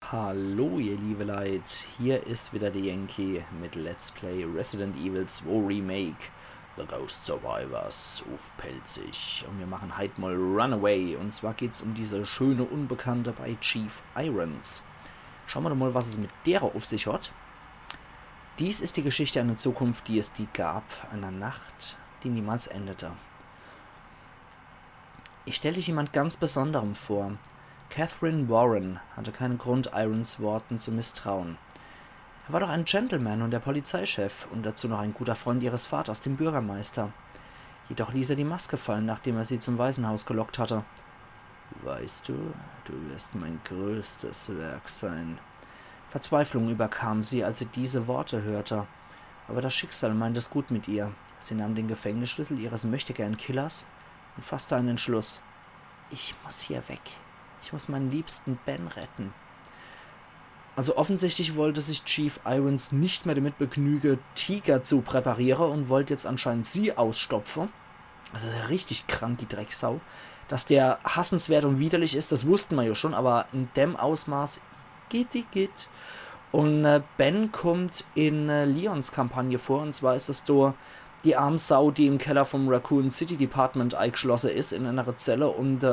Hallo ihr liebe Leute, hier ist wieder der Yankee mit Let's Play Resident Evil 2 Remake The Ghost Survivors auf Pelzig. Und wir machen heute mal Runaway, und zwar geht es um diese schöne Unbekannte bei Chief Irons. Schauen wir doch mal, was es mit der auf sich hat. Dies ist die Geschichte einer Zukunft, die es die gab, einer Nacht, die niemals endete. Ich stelle dich jemand ganz Besonderem vor. Catherine Warren hatte keinen Grund, Irons Worten zu misstrauen. Er war doch ein Gentleman und der Polizeichef und dazu noch ein guter Freund ihres Vaters, dem Bürgermeister. Jedoch ließ er die Maske fallen, nachdem er sie zum Waisenhaus gelockt hatte. Weißt du, du wirst mein größtes Werk sein. Verzweiflung überkam sie, als sie diese Worte hörte. Aber das Schicksal meinte es gut mit ihr. Sie nahm den Gefängnisschlüssel ihres Möchtegern-Killers und fasste einen Entschluss. Ich muss hier weg. Ich muss meinen liebsten Ben retten. Also offensichtlich wollte sich Chief Irons nicht mehr damit begnügen, Tiger zu präparieren und wollte jetzt anscheinend sie ausstopfen. Also richtig krank, die Drecksau. Dass der hassenswert und widerlich ist, das wussten wir ja schon, aber in dem Ausmaß geht. Und Ben kommt in Leons Kampagne vor, und zwar ist es da die Armsau, die im Keller vom Raccoon City Department eingeschlossen ist, in einer Zelle, und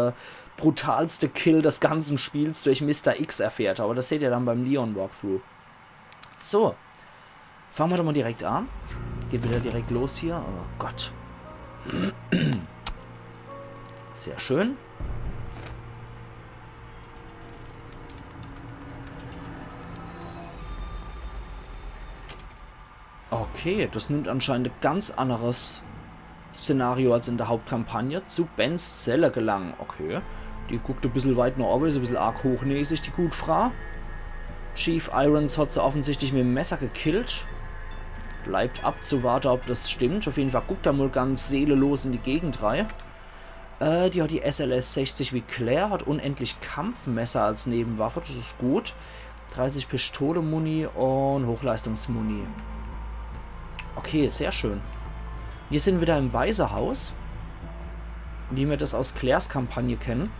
brutalste Kill des ganzen Spiels durch Mr. X erfährt. Aber das seht ihr dann beim Leon Walkthrough. So, fangen wir doch mal direkt an. Geht wieder direkt los hier. Oh Gott. Sehr schön. Okay, das nimmt anscheinend ein ganz anderes Szenario als in der Hauptkampagne. Zu Bens Zelle gelangen. Okay, die guckt ein bisschen weit nach oben, ist ein bisschen arg hochnäsig, die gute Frau. Chief Irons hat sie offensichtlich mit dem Messer gekillt. Bleibt abzuwarten, ob das stimmt. Auf jeden Fall guckt er mal ganz seelenlos in die Gegend rein. Die hat die SLS 60 wie Claire, hat unendlich Kampfmesser als Nebenwaffe, das ist gut. 30 Pistole-Muni und Hochleistungsmuni. Okay, sehr schön. Wir sind wieder im Waisenhaus, wie wir das aus Claires Kampagne kennen.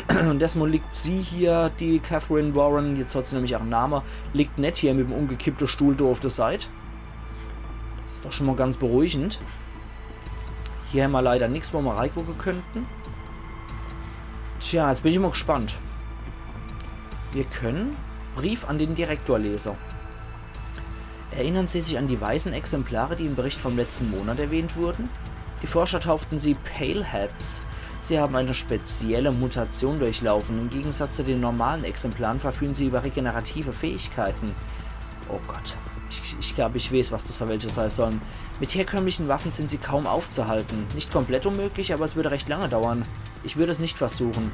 Und erstmal liegt sie hier, die Catherine Warren, jetzt hat sie nämlich ihren Namen, liegt nicht hier mit dem umgekippten Stuhl da auf der Seite. Das ist doch schon mal ganz beruhigend. Hier haben wir leider nichts, wo wir reingucken könnten. Tja, jetzt bin ich mal gespannt. Wir können Brief an den Direktor lesen. Erinnern Sie sich an die weißen Exemplare, die im Bericht vom letzten Monat erwähnt wurden? Die Forscher tauften sie Paleheads. Sie haben eine spezielle Mutation durchlaufen. Im Gegensatz zu den normalen Exemplaren verfügen sie über regenerative Fähigkeiten. Oh Gott, ich glaube, ich weiß, was das für welche sein sollen. Mit herkömmlichen Waffen sind sie kaum aufzuhalten. Nicht komplett unmöglich, aber es würde recht lange dauern. Ich würde es nicht versuchen.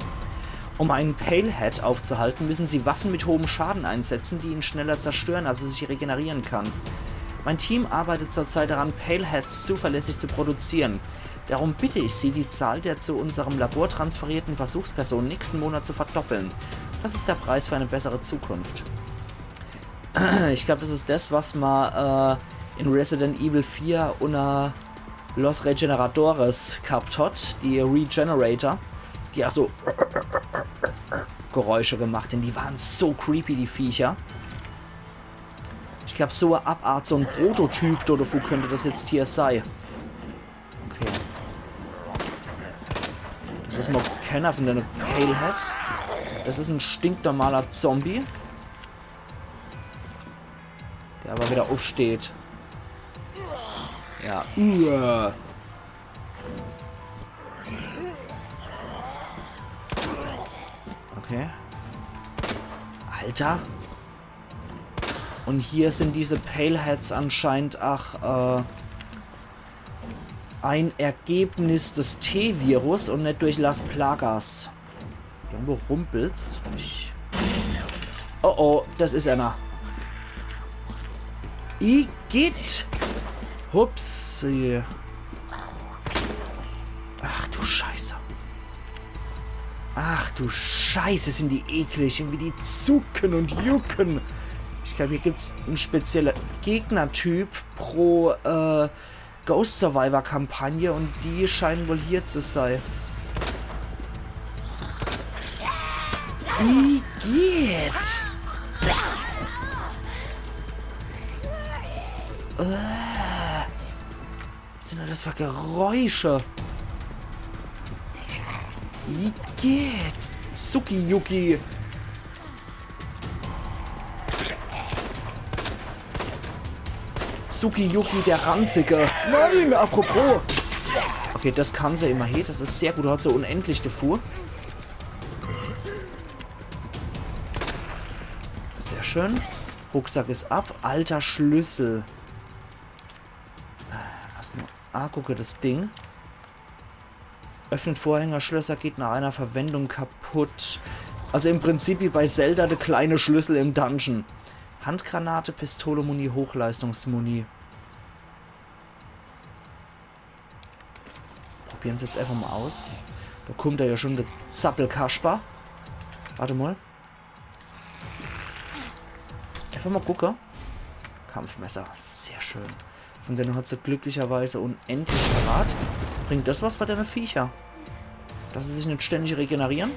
Um einen Palehead aufzuhalten, müssen sie Waffen mit hohem Schaden einsetzen, die ihn schneller zerstören, als er sich regenerieren kann. Mein Team arbeitet zurzeit daran, Paleheads zuverlässig zu produzieren. Darum bitte ich Sie, die Zahl der zu unserem Labor transferierten Versuchspersonen nächsten Monat zu verdoppeln. Das ist der Preis für eine bessere Zukunft. Ich glaube, das ist das, was man in Resident Evil 4 unter Los Regeneradores gehabt hat, die Regenerator, die auch so Geräusche gemacht, denn die waren so creepy, die Viecher. Ich glaube, so eine Abart, so ein Prototyp oder wo könnte das jetzt hier sein. Okay. Das ist mal keiner von den Paleheads. Das ist ein stinknormaler Zombie, der aber wieder aufsteht. Ja. Okay. Alter. Und hier sind diese Paleheads anscheinend ein Ergebnis des T-Virus und nicht durch Las Plagas. Irgendwo rumpelt's. Oh oh, das ist einer. Igitt! Hups. Ach du Scheiße. Ach du Scheiße, sind die eklig. Und wie die zucken und jucken. Ich glaube, hier gibt es einen speziellen Gegnertyp pro Ghost Survivor Kampagne, und die scheinen wohl hier zu sein. Wie geht? Was sind denn das für Geräusche? Wie geht's? Suki-Yuki. Suki-Yuki, der Ranzige. Nein, apropos. Okay, das kann sie immerhin. Das ist sehr gut. Hat so unendlich Gefuhr. Sehr schön. Rucksack ist ab. Alter Schlüssel. Gucke, das Ding. Öffnet Vorhängerschlösser, geht nach einer Verwendung kaputt. Also im Prinzip wie bei Zelda der kleine Schlüssel im Dungeon. Handgranate, Pistole, Muni, Hochleistungsmuni. Probieren es jetzt einfach mal aus. Da kommt ja schon der Zappelkasper. Warte mal. Einfach mal gucken. Kampfmesser. Sehr schön. Von denen hat sie glücklicherweise unendlich parat. Bringt das was bei deinen Viecher? Dass sie sich nicht ständig regenerieren?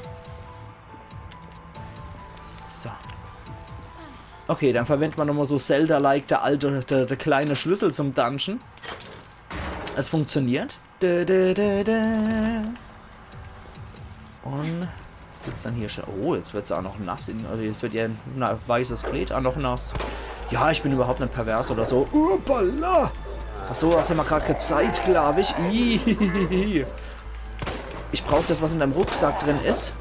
So. Okay, dann verwendet man nochmal so Zelda-like der kleine Schlüssel zum Dungeon. Es funktioniert. Und was gibt's dann hier schon? Oh, jetzt wird es auch noch nass. Also jetzt wird ja ein weißes Kleid auch noch nass. Ja, ich bin überhaupt nicht pervers oder so. Uppala! Achso, das haben wir gerade gezeigt, glaube ich. Ich brauche das, was in deinem Rucksack drin ist.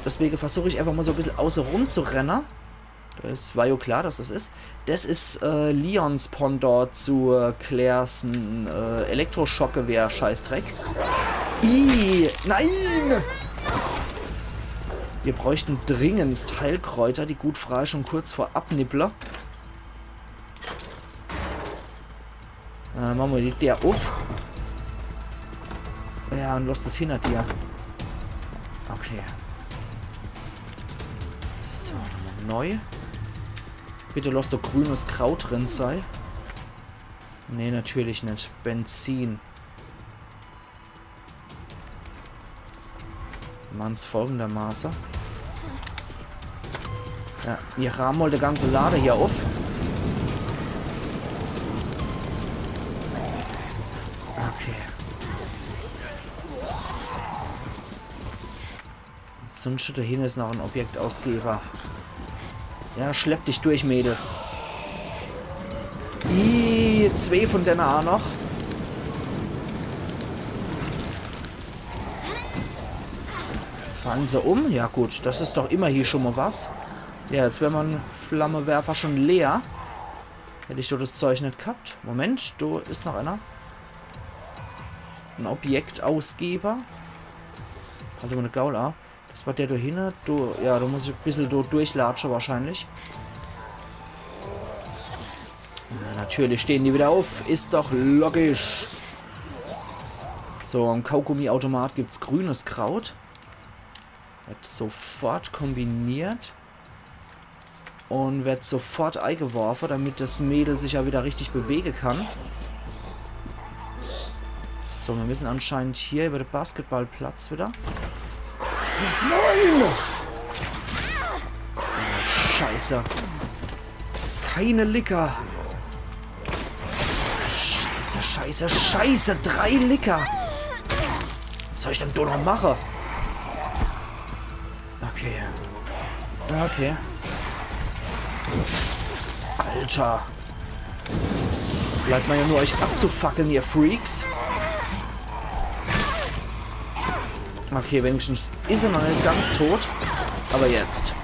Deswegen versuche ich einfach mal so ein bisschen außen rum zu rennen. Das war ja klar, dass das ist. Das ist Leons Pendant zu Claires Elektroschockgewehr, Scheißdreck. Nein! Wir bräuchten dringend Heilkräuter, die gut frei schon kurz vor Abnippler. Machen wir der auf. Ja, und los das hinter dir. Okay. So, nochmal neu. Bitte lass doch grünes Kraut drin sei. Nee, natürlich nicht. Benzin. Machen es folgendermaßen. Ja, wir rahmen mal die ganze Lade hier auf. Okay. Sonst da hinten ist noch ein Objektausgeber. Ja, schlepp dich durch, Mädel. Zwei von denen auch noch. Fallen sie um? Ja gut, das ist doch immer hier schon mal was. Ja, jetzt wäre mein Flammewerfer schon leer. Hätte ich so das Zeug nicht gehabt. Moment, da ist noch einer. Ein Objektausgeber. Also eine Gaula. Das war der da hinten. Ja, da muss ich ein bisschen durchlatschen wahrscheinlich. Ja, natürlich stehen die wieder auf. Ist doch logisch. So, im Kaugummiautomat gibt es grünes Kraut. Wird sofort kombiniert. Und wird sofort eingeworfen, damit das Mädel sich ja wieder richtig bewegen kann. So, wir müssen anscheinend hier über den Basketballplatz wieder. Nein! Oh, Scheiße. Keine Licker. Scheiße, Scheiße, Scheiße. 3 Licker. Was soll ich denn da noch machen? Okay. Okay. Alter. Bleibt man ja nur euch abzufackeln, ihr Freaks. Okay, wenigstens ist er noch nicht ganz tot. Aber jetzt.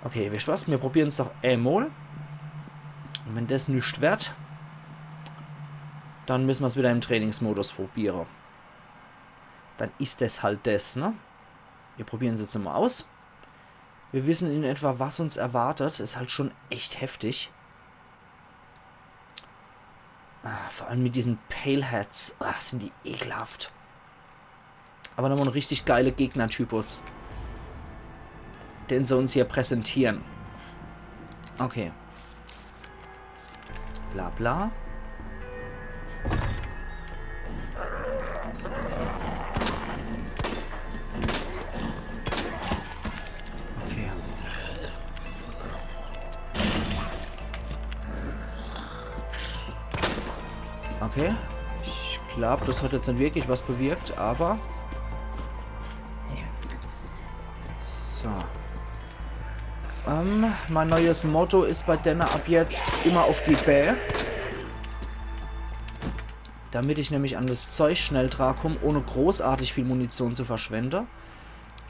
Okay, wisst was? Wir probieren es doch einmal. Und wenn das nichts wird, dann müssen wir es wieder im Trainingsmodus probieren. Dann ist das halt das, ne? Wir probieren es jetzt mal aus. Wir wissen in etwa, was uns erwartet. Ist halt schon echt heftig. Vor allem mit diesen Paleheads. Sind die ekelhaft. Aber nochmal ein richtig geiler Gegnertypus. Den sie uns hier präsentieren. Okay. Bla bla. Okay. Ich glaube, das hat jetzt nicht wirklich was bewirkt, aber... So. Mein neues Motto ist bei Denner ab jetzt immer auf die Bälle. Damit ich nämlich an das Zeug schnell dran komme, ohne großartig viel Munition zu verschwenden.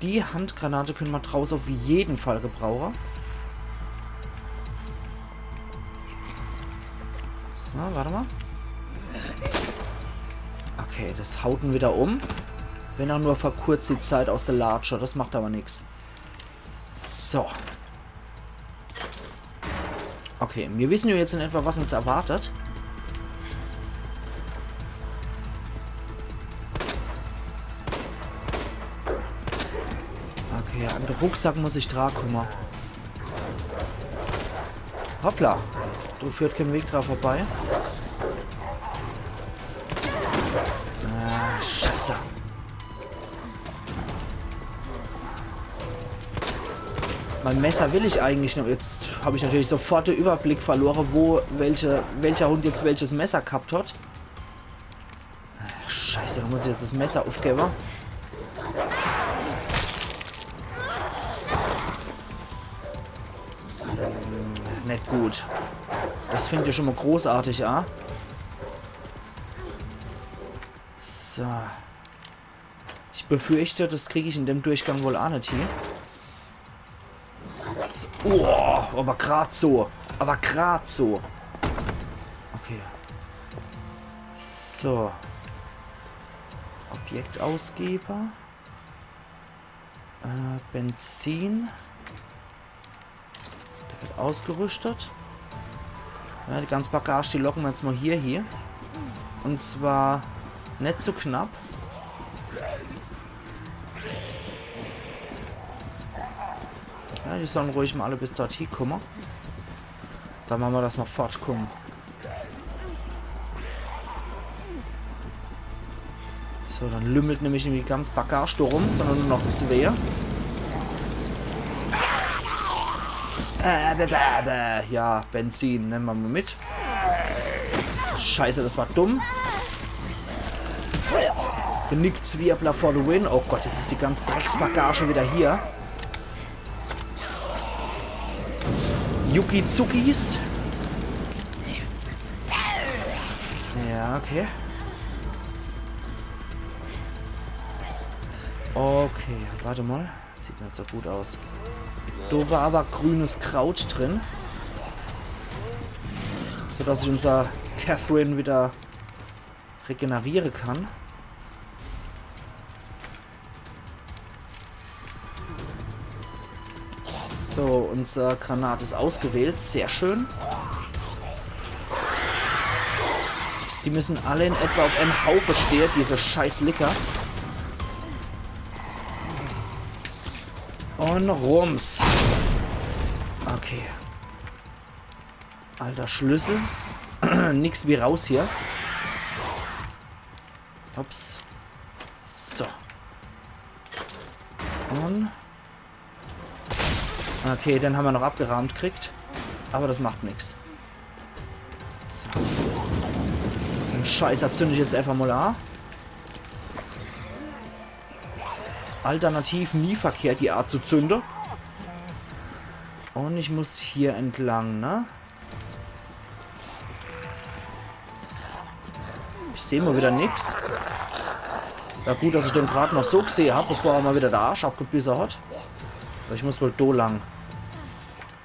Die Handgranate können wir draußen auf jeden Fall gebrauchen. So, warte mal. Okay, das haut ihn wieder um. Wenn er nur verkürzt die Zeit aus der Latsche. Das macht aber nichts. So. Okay, wir wissen ja jetzt in etwa, was uns erwartet. Okay, an den Rucksack muss ich dran kommen. Hoppla. Du führt kein Weg dran vorbei. Ah, scheiße. Mein Messer will ich eigentlich noch. Jetzt habe ich natürlich sofort den Überblick verloren, wo welcher Hund jetzt welches Messer gehabt hat. Scheiße, da muss ich jetzt das Messer aufgeben. Nicht gut. Das fängt ja schon mal großartig an. So. Ich befürchte, das kriege ich in dem Durchgang wohl auch nicht hier. Oh, aber gerade so. Aber gerade so. Okay. So. Objektausgeber. Benzin. Der wird ausgerüstet. Ja, die ganze Bagage, die locken wir jetzt mal hier. Und zwar nicht so knapp. Ja, die sollen ruhig mal alle bis dorthin kommen. Dann machen wir das noch fortkommen. So, dann lümmelt nämlich die ganze Bagage da rum, sondern nur noch zwei. Ja, Benzin, nehmen wir mal mit. Scheiße, das war dumm. Genickt Zwirbler for the win. Oh Gott, jetzt ist die ganze Drecksbagage wieder hier. Yuki Zukis. Ja, okay. Okay, warte mal. Sieht nicht so gut aus. Da war aber grünes Kraut drin. Sodass ich unser Catherine wieder regenerieren kann. So, unser Granat ist ausgewählt. Sehr schön. Die müssen alle in etwa auf einem Haufen stehen, diese scheiß Licker. Und rums. Okay. Alter Schlüssel. Nix wie raus hier. Ups. So. Und. Okay, den haben wir noch abgerahmt gekriegt. Aber das macht nichts. So. Den Scheißer zünde ich jetzt einfach mal an. Alternativ nie verkehrt, die Art zu zünden. Und ich muss hier entlang, ne? Ich sehe mal wieder nichts. Ja gut, dass ich den gerade noch so gesehen habe, bevor er mal wieder der Arsch abgebissen hat. Aber ich muss wohl do lang.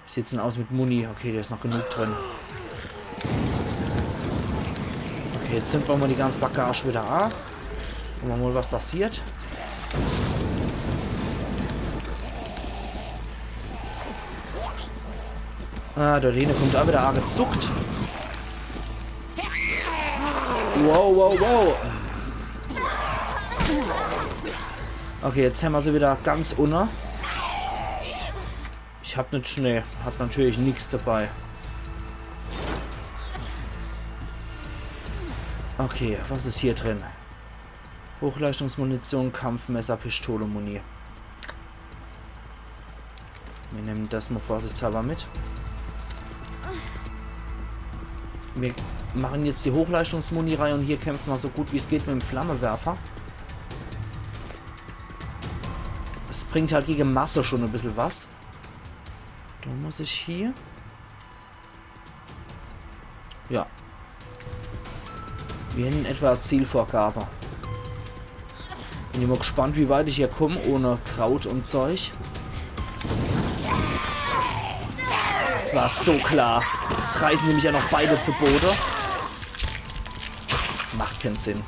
Wie sieht's denn aus mit Muni? Okay, da ist noch genug drin. Okay, jetzt zünden wir mal die ganze Bagage wieder an. Gucken wir mal, was passiert. Ah, der Lene kommt auch wieder gezuckt. Wow, wow, wow. Okay, jetzt haben wir sie wieder ganz unter. Ich hab nicht Schnee. Hat natürlich nichts dabei. Okay, was ist hier drin? Hochleistungsmunition, Kampfmesser, Pistole, Muni. Wir nehmen das mal vorsichtshalber mit. Wir machen jetzt die Hochleistungsmuni rein und hier kämpfen wir so gut wie es geht mit dem Flammewerfer. Es bringt halt gegen Masse schon ein bisschen was. Da muss ich hier... Ja. Wir haben in etwa Zielvorgabe. Bin ich mal gespannt, wie weit ich hier komme, ohne Kraut und Zeug. Das war so klar. Jetzt reißen die mich ja noch beide zu Boden. Macht keinen Sinn.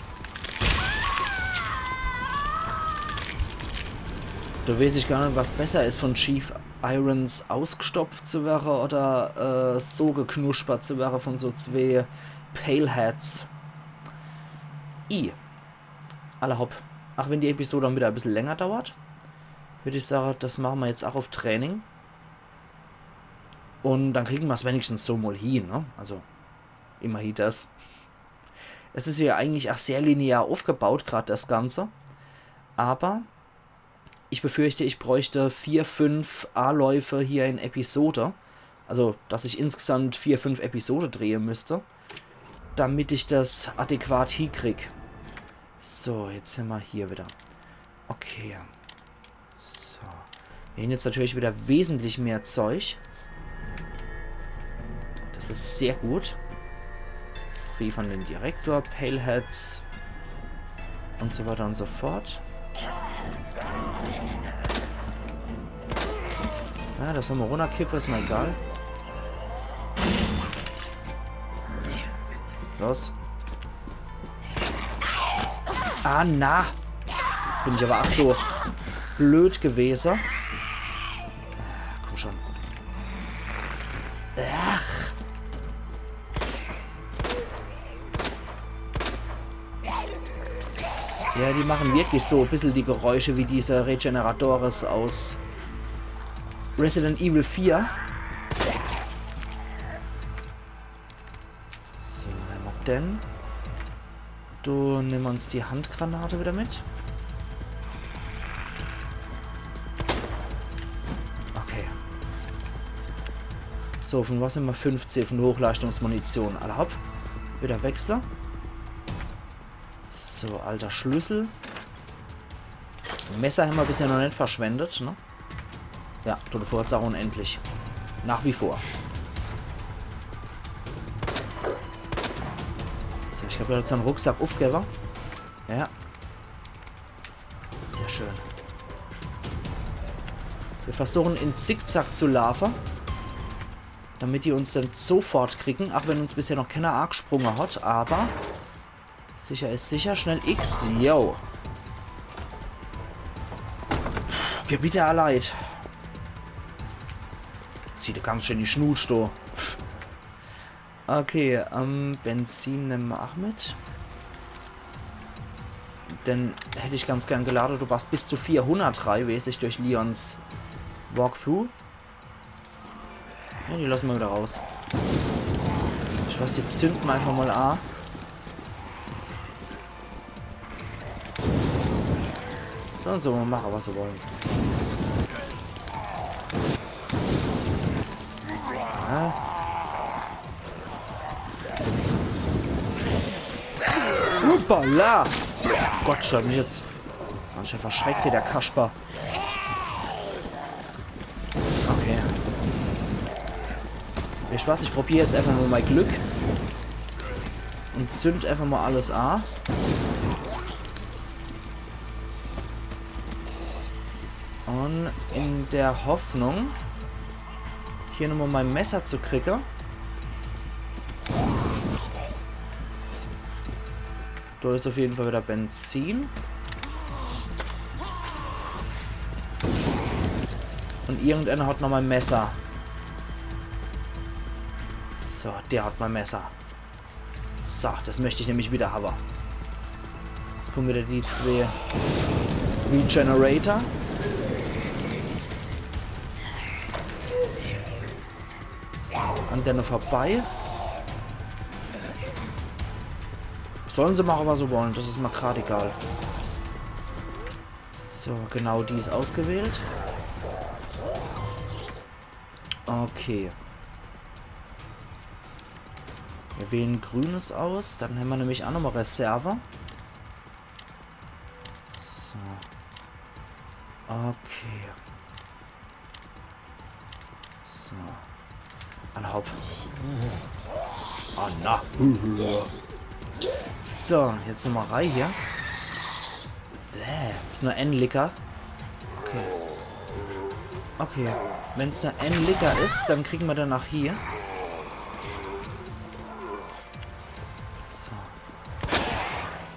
Da weiß ich gar nicht, was besser ist, von Chief Irons ausgestopft zu werden oder so geknuspert zu werden von so zwei Paleheads. Alle hopp. Ach, wenn die Episode dann wieder ein bisschen länger dauert, würde ich sagen, das machen wir jetzt auch auf Training. Und dann kriegen wir es wenigstens so mal hin, ne? Also, immerhin das. Es ist ja eigentlich auch sehr linear aufgebaut, gerade das Ganze. Aber ich befürchte, ich bräuchte 4, 5 A-Läufe hier in Episode. Also, dass ich insgesamt 4, 5 Episode drehen müsste, damit ich das adäquat hinkriege. So, jetzt sind wir hier wieder. Okay. So. Wir haben jetzt natürlich wieder wesentlich mehr Zeug. Das ist sehr gut. Brief an den Direktor, Paleheads und so weiter und so fort. Ja, das haben wir runterkippen, ist mir egal. Los. Ah, na. Jetzt bin ich aber auch so blöd gewesen. Komm schon. Ach. Ja, die machen wirklich so ein bisschen die Geräusche wie diese Regeneratores aus Resident Evil 4. So, wer macht denn? Du, nimm uns die Handgranate wieder mit. Okay. So, von was sind wir? 15 von Hochleistungsmunition. Alle hopp. Wieder Wechsler. So, alter Schlüssel. Messer haben wir bisher noch nicht verschwendet, ne? Ja, Tote Forza unendlich. Nach wie vor. So, ich habe jetzt einen Rucksack aufgegeben. Ja. Sehr schön. Wir versuchen in Zickzack zu laufen, damit die uns dann sofort kriegen, auch wenn uns bisher noch keiner arg gesprungen hat, aber sicher ist sicher. Schnell X. Yo. Gebiete erleid. Zieht ganz schön die Schnut, du. Okay, Benzin nehmen wir auch mit. Denn hätte ich ganz gern geladen. Du warst bis zu 400 weiß durch Leons Walkthrough. Ja, die lassen wir wieder raus. Ich weiß, die zünden einfach mal an. Sollen sie mal machen, was sie wollen. Ja. Hoppala! Gott, stand mich jetzt. Manche verschreckt hier der Kasper. Okay. Ich weiß, ich probiere jetzt einfach nur mein Glück. Und zünd einfach mal alles an. Und in der Hoffnung, hier nochmal mein Messer zu kriegen. Da ist auf jeden Fall wieder Benzin. Und irgendeiner hat noch mein Messer. So, der hat mein Messer. So, das möchte ich nämlich wieder haben. Jetzt kommen wieder die zwei Regenerator. An der noch vorbei. Sollen sie machen, was sie wollen. Das ist mir gerade egal. So, genau die ist ausgewählt. Okay. Wir wählen grünes aus. Dann haben wir nämlich auch nochmal Reserve. So. Okay. So. Anhaupt. Oh, na. So, jetzt nochmal Reihe hier. Ist nur N-Licker. Okay. Okay. Wenn es nur N-Licker ist, dann kriegen wir danach hier. So.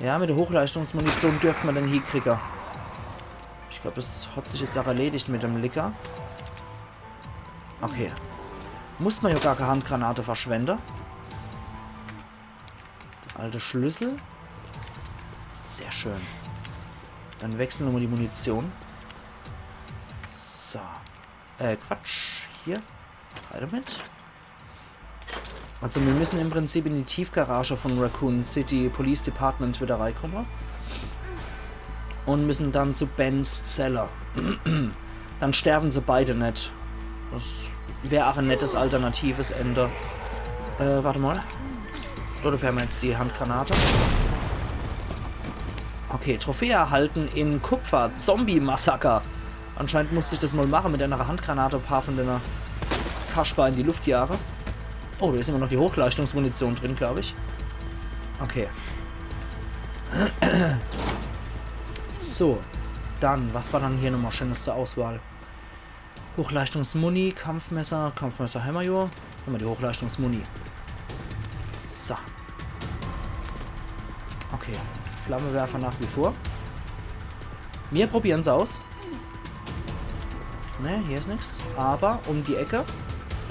Ja, mit der Hochleistungsmunition dürfen wir dann hier kriegen. Ich glaube, das hat sich jetzt auch erledigt mit dem Licker. Okay. Muss man ja gar keine Handgranate verschwenden. Der alte Schlüssel. Sehr schön. Dann wechseln wir die Munition. So. Quatsch. Hier. Weiter mit. Also wir müssen im Prinzip in die Tiefgarage von Raccoon City Police Department wieder reinkommen. Und müssen dann zu Bens Zelle. Dann sterben sie beide nicht. Das wäre auch ein nettes alternatives Ende. Warte mal. Dort haben wir jetzt die Handgranate. Okay, Trophäe erhalten in Kupfer. Zombie-Massaker. Anscheinend musste ich das mal machen mit einer Handgranate ein paar von der Kaschbar in die Luft jagen. Oh, da ist immer noch die Hochleistungsmunition drin, glaube ich. Okay. So. Dann, was war dann hier nochmal Schönes zur Auswahl? Hochleistungsmuni, Kampfmesser, Kampfmesser Hammerjor. Haben wir die Hochleistungsmuni. So. Okay. Flammewerfer nach wie vor. Wir probieren es aus. Ne, hier ist nichts. Aber um die Ecke.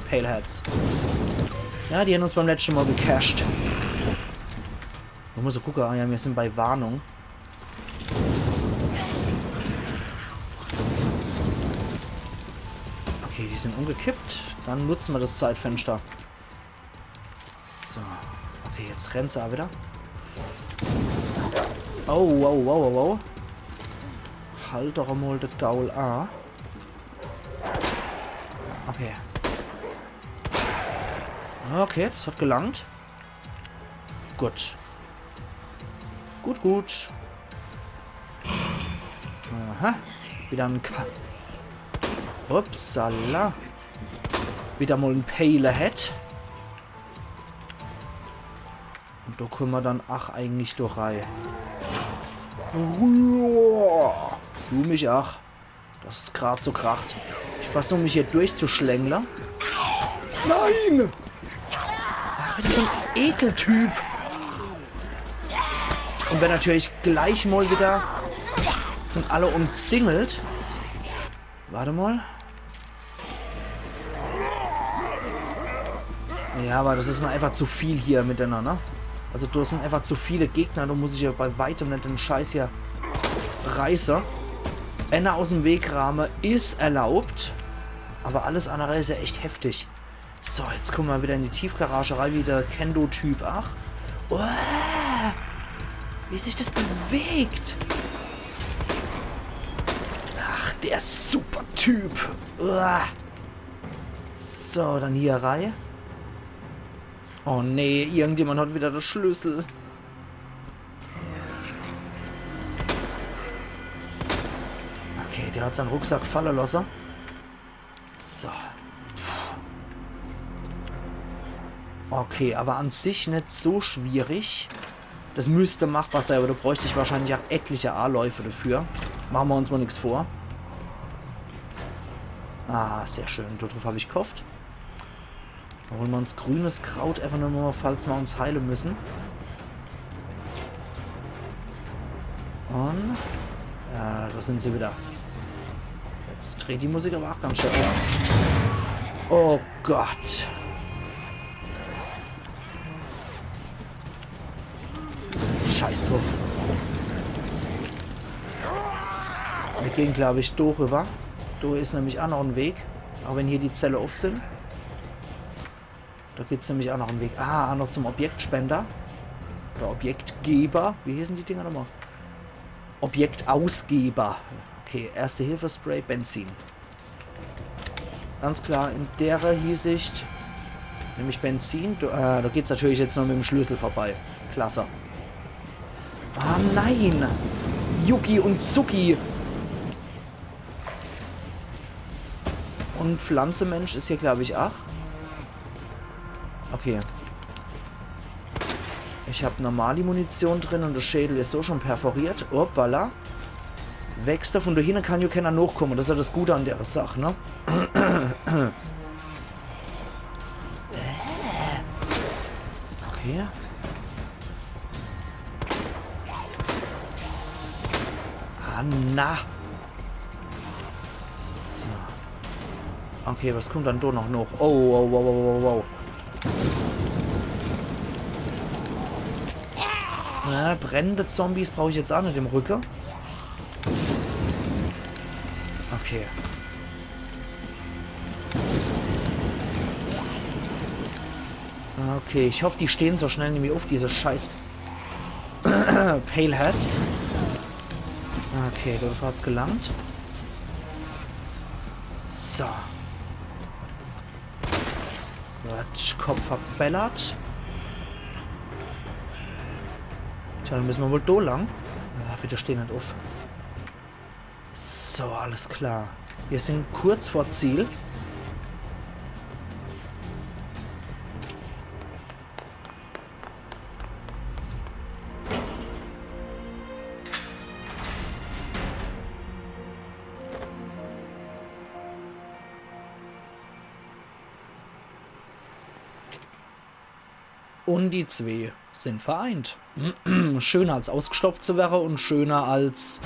Paleheads. Ja, die haben uns beim letzten Mal gecached. Man muss so gucken. Ah ja, wir sind bei Warnung. Okay, die sind umgekippt. Dann nutzen wir das Zeitfenster. So. Okay, jetzt rennt sie auch wieder. Oh, wow, wow, wow. Halt doch einmal das Gaul an. Okay. Okay, das hat gelangt. Gut. Gut, gut. Aha. Wieder ein Upsala. Wieder mal ein Palehead. Und da können wir dann eigentlich durch rein. Du mich auch. Das ist gerade so kracht. Ich versuche mich hier durchzuschlängeln. Nein! Ach, so ein Ekeltyp. Und wenn natürlich gleich mal wieder von alle umzingelt. Warte mal. Ja, aber das ist mir einfach zu viel hier miteinander. Also da sind einfach zu viele Gegner, da muss ich ja bei weitem nicht den Scheiß hier reißen. Einer aus dem Wegrahmen ist erlaubt, aber alles andere ist ja echt heftig. So, jetzt kommen wir wieder in die Tiefgarage rein, wie der Kendo-Typ. Ach, oh, wie sich das bewegt. Ach, der super Typ. Oh. So, dann hier rein. Oh nee, irgendjemand hat wieder den Schlüssel. Okay, der hat seinen Rucksack fallen lassen. So. Okay, aber an sich nicht so schwierig. Das müsste machbar sein, aber da bräuchte ich wahrscheinlich auch etliche A-Läufe dafür. Machen wir uns mal nichts vor. Ah, sehr schön. Darauf habe ich gehofft. Da holen wir uns grünes Kraut einfach nur mal, falls wir uns heilen müssen. Und... ja, da sind sie wieder. Jetzt dreht die Musik aber auch ganz schön. Oh Gott. Scheiß drauf. Wir gehen, glaube ich, durch rüber. Da ist nämlich auch noch ein Weg. Auch wenn hier die Zelle auf sind. Da gibt es nämlich auch noch einen Weg. Ah, noch zum Objektspender. Oder Objektgeber. Wie hießen die Dinger nochmal? Objektausgeber. Okay, Erste Hilfe Spray, Benzin. Ganz klar, in der Hinsicht Nämlich Benzin. Da geht's natürlich jetzt noch mit dem Schlüssel vorbei. Klasse. Ah, nein! Yuki und Zuki. Und Pflanzemensch ist hier, glaube ich, auch. Okay. Ich habe normale Munition drin und der Schädel ist so schon perforiert. Hoppala. Wächst davon dahin, kann ja keiner nachkommen. Das ist ja das Gute an der Sache, ne? Okay. Ah, na. So. Okay, was kommt dann da noch? Oh, wow, wow, wow, wow. Na, brennende Zombies brauche ich jetzt auch nicht im Rücken. Okay. Okay, ich hoffe, die stehen so schnell nämlich auf, diese scheiß Paleheads. Okay, dort hat's gelangt. So. Kopf verbellert. Tja, dann müssen wir wohl da lang. Ja, bitte steh nicht auf. So, alles klar. Wir sind kurz vor Ziel. Und die zwei sind vereint. Schöner als ausgestopft zu werden und schöner als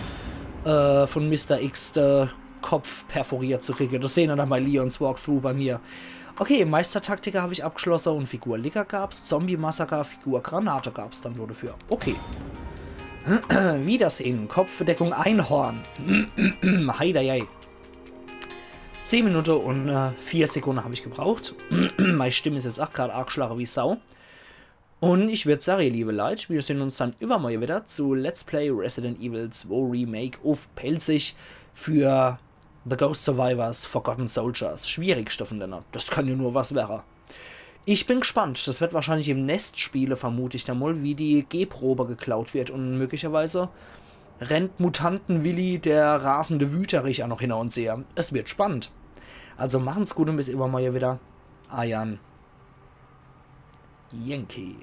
von Mr. X der Kopf perforiert zu kriegen. Das sehen wir dann bei Leons Walkthrough bei mir. Okay, Meistertaktiker habe ich abgeschlossen und Figur Licker gab's. Zombie-Massaker, Figur Granate gab's dann nur dafür. Okay. Wiedersehen. Kopfbedeckung Einhorn. Heideiei. 10 Minuten und 4 Sekunden habe ich gebraucht. Meine Stimme ist jetzt auch gerade arg schlager wie Sau. Und ich würde sagen, liebe Leute, wir sehen uns dann übermorgen wieder zu Let's Play Resident Evil 2 Remake auf Pelzig für The Ghost Survivors Forgotten Soldiers. Schwierigste von denen. Das kann ja nur was werden. Ich bin gespannt. Das wird wahrscheinlich im Nest spielen, vermute ich dann mal, wie die G-Probe geklaut wird. Und möglicherweise rennt Mutanten Willi, der rasende Wüterich, auch noch hinter uns her. Es wird spannend. Also machen's gut und bis übermorgen wieder. Ayan. Yankee.